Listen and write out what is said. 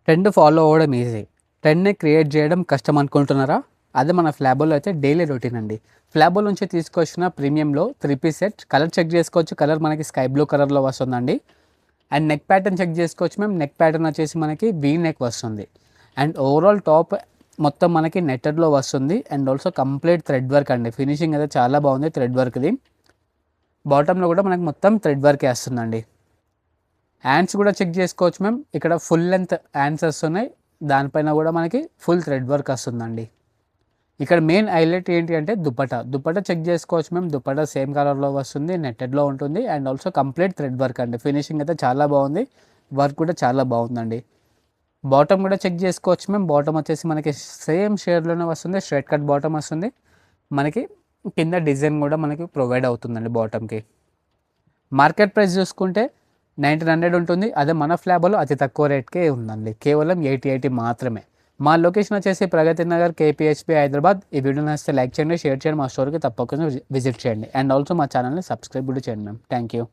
Trend follow అవ్వడం easy, ట్రెండ్ని create చేయడం కష్టం అనుకుంటున్నారా? అదే మన ఫ్లాబోలో అయితే డైలీ రొటీన్ అండి. ఫ్లాబో నుంచి తీసుకొచ్చిన ప్రీమియంలో 3 పీస్ సెట్. కలర్ చెక్ చేసుకోవచ్చు, కలర్ మనకి స్కై బ్లూ కలర్లో వస్తుందండి. అండ్ నెక్ ప్యాటర్న్ చెక్ చేసుకోవచ్చు మేము. నెక్ ప్యాటర్న్ వచ్చేసి మనకి వీ నెక్ వస్తుంది. అండ్ ఓవరాల్ టాప్ మొత్తం మనకి నెట్టెడ్లో వస్తుంది. And also complete thread work అండి. ఫినిషింగ్ అయితే చాలా బాగుంది థ్రెడ్ వర్క్ది. బాటంలో కూడా మనకి మొత్తం థ్రెడ్ వర్కే వస్తుందండి. హ్యాండ్స్ కూడా చెక్ చేసుకోవచ్చు మేము. ఇక్కడ ఫుల్ లెంత్ హ్యాండ్స్ వస్తున్నాయి, దానిపైన కూడా మనకి ఫుల్ థ్రెడ్ వర్క్ వస్తుందండి. ఇక్కడ మెయిన్ హైలైట్ ఏంటి అంటే దుపట్టా చెక్ చేసుకోవచ్చు మేము. దుపట్టా సేమ్ కలర్లో వస్తుంది, నెట్టెడ్లో ఉంటుంది. And also complete thread work అండి. ఫినిషింగ్ అయితే చాలా బాగుంది, వర్క్ కూడా చాలా బాగుందండి. బాటమ్ కూడా చెక్ చేసుకోవచ్చు మేము. బాటమ్ వచ్చేసి మనకి సేమ్ షేడ్లోనే వస్తుంది, స్ట్రైట్ కట్ బాటమ్ వస్తుంది. మనకి కింద డిజైన్ కూడా మనకి ప్రొవైడ్ అవుతుందండి బాటమ్కి. మార్కెట్ ప్రైస్ చూసుకుంటే 1900 ఉంటుంది. అదే మన ఫ్లాబోలో అతి తక్కువ రేట్కే ఉందండి, కేవలం 80 మాత్రమే. మా లొకేషన్ వచ్చేసి ప్రగతి నగర్, కేపీహెచ్పి, హైదరాబాద్. ఈ వీడియో నచ్చితే లైక్ చేయండి, షేర్ చేయండి, మా స్టోర్కి తప్పకుండా విజిట్ చేయండి. అండ్ ఆల్సో మా ఛానల్ని సబ్స్క్రైబ్ కూడా చేయండి మ్యామ్. Thank you.